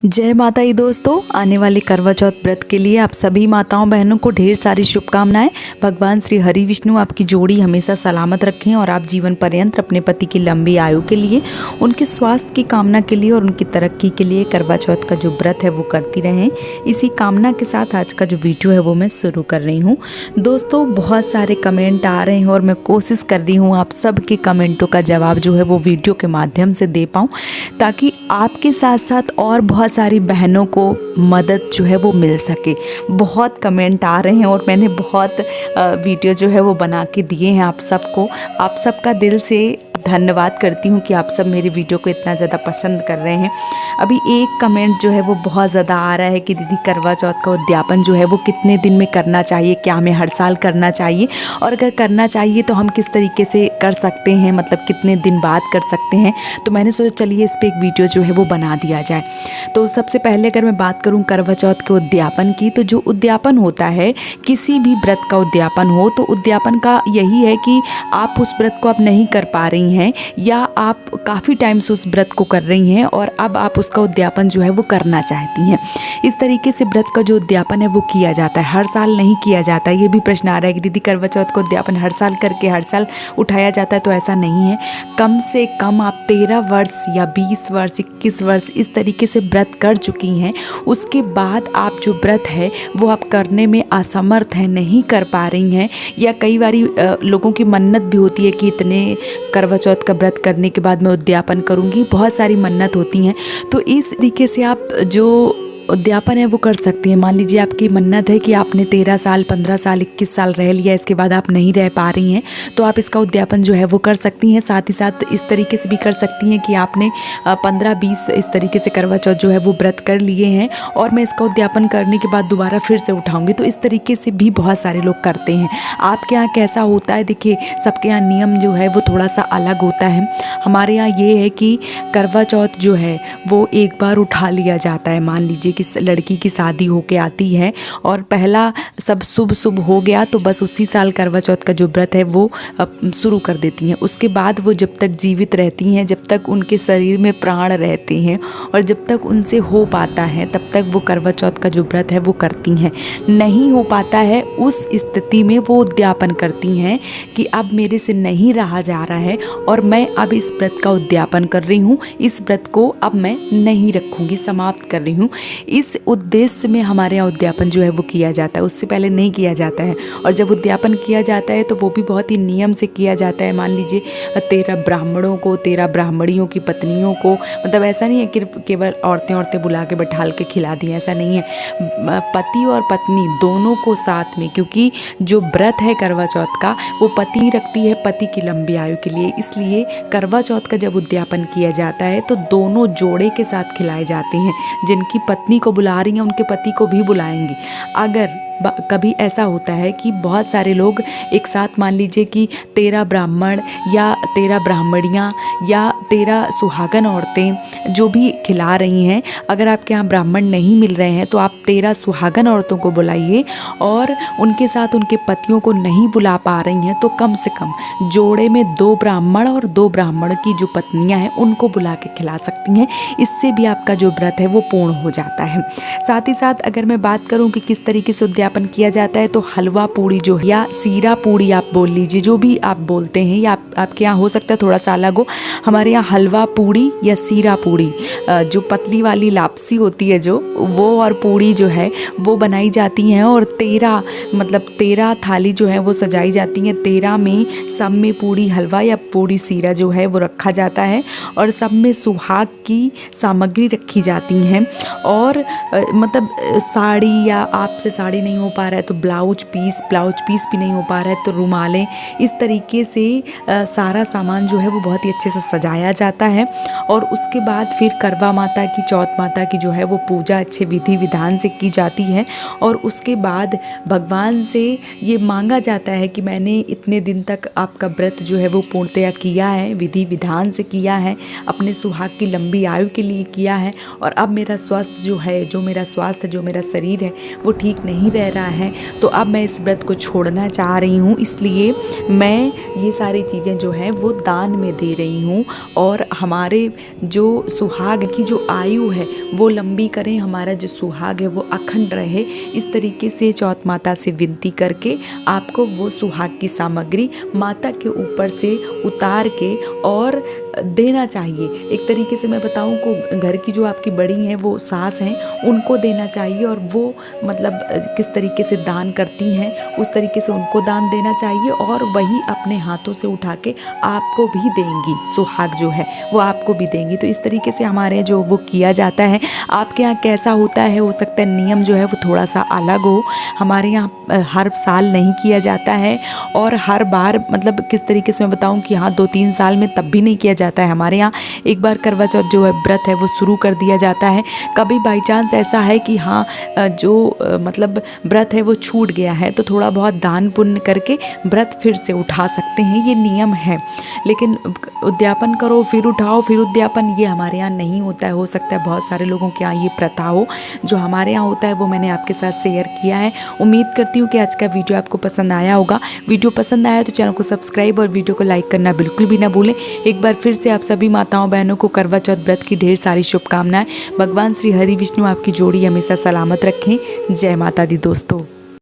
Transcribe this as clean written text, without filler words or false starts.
जय माता दी दोस्तों, आने वाले करवा चौथ व्रत के लिए आप सभी माताओं बहनों को ढेर सारी शुभकामनाएं। भगवान श्री हरि विष्णु आपकी जोड़ी हमेशा सलामत रखें और आप जीवन पर्यंत अपने पति की लंबी आयु के लिए, उनके स्वास्थ्य की कामना के लिए और उनकी तरक्की के लिए करवा चौथ का जो व्रत है वो करती रहें। इसी कामना के साथ आज का जो वीडियो है वो मैं शुरू कर रही हूँ। दोस्तों, बहुत सारे कमेंट आ रहे हैं और मैं कोशिश कर रही हूँ आप सबके कमेंटों का जवाब जो है वो वीडियो के माध्यम से दे पाऊँ, ताकि आपके साथ साथ और बहुत सारी बहनों को मदद जो है वो मिल सके। बहुत कमेंट आ रहे हैं और मैंने बहुत वीडियो जो है वो बना के दिए हैं आप सबको। आप सबका दिल से धन्यवाद करती हूँ कि आप सब मेरे वीडियो को इतना ज़्यादा पसंद कर रहे हैं। अभी एक कमेंट जो है वो बहुत ज़्यादा आ रहा है कि दीदी करवा चौथ का उद्यापन जो है वो कितने दिन में करना चाहिए, क्या हमें हर साल करना चाहिए, और अगर करना चाहिए तो हम किस तरीके से कर सकते हैं, मतलब कितने दिन बाद कर सकते हैं। तो मैंने सोचा चलिए इस पर एक वीडियो जो है वो बना दिया जाए। तो सबसे पहले अगर मैं बात करूँ करवा चौथ के उद्यापन की, तो जो उद्यापन होता है, किसी भी व्रत का उद्यापन हो तो उद्यापन का यही है कि आप उस व्रत को अब नहीं कर पा रही हैं या आप काफ़ी टाइम से उस व्रत को कर रही हैं और अब आप उसका उद्यापन जो है वो करना चाहती हैं। इस तरीके से व्रत का जो उद्यापन है वो किया जाता है, हर साल नहीं किया जाता। ये भी प्रश्न आ रहा है कि दीदी करवा चौथ का उद्यापन हर साल करके हर साल उठाया जाता है, तो ऐसा नहीं है। कम से कम आप 13 वर्ष या 20 वर्ष 21 वर्ष इस तरीके से व्रत कर चुकी हैं, उसके बाद आप जो व्रत है वो आप करने में असमर्थ हैं, नहीं कर पा रही हैं, या कई बारी लोगों की मन्नत भी होती है कि इतने करवा चौथ का व्रत करने के बाद मैं उद्यापन करूंगी, बहुत सारी मन्नत होती हैं। तो इस तरीके से आप जो उद्यापन है वो कर सकती हैं। मान लीजिए आपकी मन्नत है कि आपने 13 साल 15 साल 21 साल रह लिया, इसके बाद आप नहीं रह पा रही हैं, तो आप इसका उद्यापन जो है वो कर सकती हैं। साथ ही साथ इस तरीके से भी कर सकती हैं कि आपने 15-20 इस तरीके से करवा चौथ जो है वो व्रत कर लिए हैं और मैं इसका उद्यापन करने के बाद दोबारा फिर से उठाऊंगी। तो इस तरीके से भी बहुत सारे लोग करते हैं। आपके यहाँ कैसा होता है, देखिए सबके यहाँ नियम जो है वो थोड़ा सा अलग होता है। हमारे यहाँ ये है कि करवा चौथ जो है वो एक बार उठा लिया जाता है। मान लीजिए कि लड़की की शादी होके आती है और पहला सब शुभ शुभ हो गया, तो बस उसी साल करवा चौथ का जो व्रत है वो शुरू कर देती हैं। उसके बाद वो जब तक जीवित रहती हैं, जब तक उनके शरीर में प्राण रहते हैं और जब तक उनसे हो पाता है, तब तक वो करवा चौथ का जो व्रत है वो करती हैं। नहीं हो पाता है, उस स्थिति में वो उद्यापन करती हैं कि अब मेरे से नहीं रहा जा रहा है और मैं अब इस व्रत का उद्यापन कर रही हूँ, इस व्रत को अब मैं नहीं रखूँगी, समाप्त कर रही हूँ। इस उद्देश्य में हमारे यहाँ उद्यापन जो है वो किया जाता है, उससे पहले नहीं किया जाता है। और जब उद्यापन किया जाता है तो वो भी बहुत ही नियम से किया जाता है। मान लीजिए 13 ब्राह्मणों को, 13 ब्राह्मणियों की पत्नियों को, मतलब ऐसा नहीं है कि केवल औरतें बुला के बैठाल के खिला दी, ऐसा नहीं है। पति और पत्नी दोनों को साथ में, क्योंकि जो व्रत है करवा चौथ का वो पति रखती है पति की लंबी आयु के लिए, इसलिए करवा चौथ का जब उद्यापन किया जाता है तो दोनों जोड़े के साथ खिलाए जाते हैं। जिनकी पत्नी को बुला रही हैं उनके पति को भी बुलाएंगी। अगर कभी ऐसा होता है कि बहुत सारे लोग एक साथ, मान लीजिए कि 13 ब्राह्मण या 13 ब्राह्मणियाँ या 13 सुहागन औरतें जो भी खिला रही हैं, अगर आपके यहाँ ब्राह्मण नहीं मिल रहे हैं तो आप 13 सुहागन औरतों को बुलाइए, और उनके साथ उनके पतियों को नहीं बुला पा रही हैं तो कम से कम जोड़े में 2 ब्राह्मण और 2 ब्राह्मण की जो पत्नियाँ हैं उनको बुला के खिला सकती हैं। इससे भी आपका जो व्रत है वो पूर्ण हो जाता है। साथ ही साथ अगर मैं बात करूँ कि किस तरीके से उद्यापन किया जाता है, तो हलवा पूड़ी जो है या सीरा पूड़ी आप बोल लीजिए, जो भी आप बोलते हैं, या आपके यहाँ हो सकता है थोड़ा सा अलग हो। हमारे यहाँ हलवा पूड़ी या सीरा पूड़ी, जो पतली वाली लापसी होती है जो वो, और पूड़ी जो है वो बनाई जाती हैं और 13 थाली जो है वो सजाई जाती हैं। 13 में सब में पूड़ी हलवा या पूड़ी सीरा जो है वो रखा जाता है और सब में सुहाग की सामग्री रखी जाती हैं। और मतलब साड़ी, या आपसे साड़ी नहीं हो पा रहा है तो ब्लाउज पीस भी नहीं हो पा रहा है तो रुमालें, इस तरीके से सारा सामान जो है वो बहुत ही अच्छे से सजाया जाता है। और उसके बाद फिर करवा माता की, चौथ माता की जो है वो पूजा अच्छे विधि विधान से की जाती है। और उसके बाद भगवान से ये मांगा जाता है कि मैंने इतने दिन तक आपका व्रत जो है वो पूर्णतया किया है, विधि विधान से किया है, अपने सुहाग की लंबी आयु के लिए किया है, और अब मेरा स्वास्थ्य जो है, जो मेरा स्वास्थ्य, जो मेरा शरीर है वो ठीक नहीं रह रहा है, तो अब मैं इस व्रत को छोड़ना चाह रही हूँ, इसलिए मैं ये सारी चीज़ें जो हैं वो दान में दे रही हूँ। और हमारे जो सुहाग की जो आयु है वो लंबी करें, हमारा जो सुहाग है वो अखंड रहे, इस तरीके से चौथ माता से विनती करके आपको वो सुहाग की सामग्री माता के ऊपर से उतार के और देना चाहिए। एक तरीके से मैं बताऊं को घर की जो आपकी बड़ी हैं वो सास हैं उनको देना चाहिए, और वो मतलब किस तरीके से दान करती हैं उस तरीके से उनको दान देना चाहिए, और वही अपने हाथों से उठा के आपको भी देंगी, सुहाग जो है वो आपको भी देंगी। तो इस तरीके से हमारे जो वो किया जाता है। आपके यहाँ कैसा होता है, हो सकता है नियम जो है वो थोड़ा सा अलग हो। हमारे यहाँ हर साल नहीं किया जाता है, और हर बार मतलब किस तरीके से मैं बताऊँ कि हाँ 2-3 साल में तब भी नहीं किया जाता है। हमारे यहाँ एक बार करवा चौथ जो है व्रत है वो शुरू कर दिया जाता है। कभी बाई चांस ऐसा है कि हाँ जो मतलब व्रत है वो छूट गया है, तो थोड़ा बहुत दान पुण्य करके व्रत फिर से उठा सकते हैं, ये नियम है। लेकिन उद्यापन करो फिर उठाओ फिर उद्यापन, ये हमारे यहाँ नहीं होता है। हो सकता है बहुत सारे लोगों के यहाँ ये प्रथा हो, जो हमारे यहाँ होता है वो मैंने आपके साथ शेयर किया है। उम्मीद करती हूँ कि आज का वीडियो आपको पसंद आया होगा। वीडियो पसंद आया तो चैनल को सब्सक्राइब और वीडियो को लाइक करना बिल्कुल भी ना भूलें। एक बार फिर से आप सभी माताओं बहनों को करवा चौथ व्रत की ढेर सारी शुभकामनाएं। भगवान श्री हरि विष्णु आपकी जोड़ी हमेशा सलामत रखें। जय माता दी दोस्तों।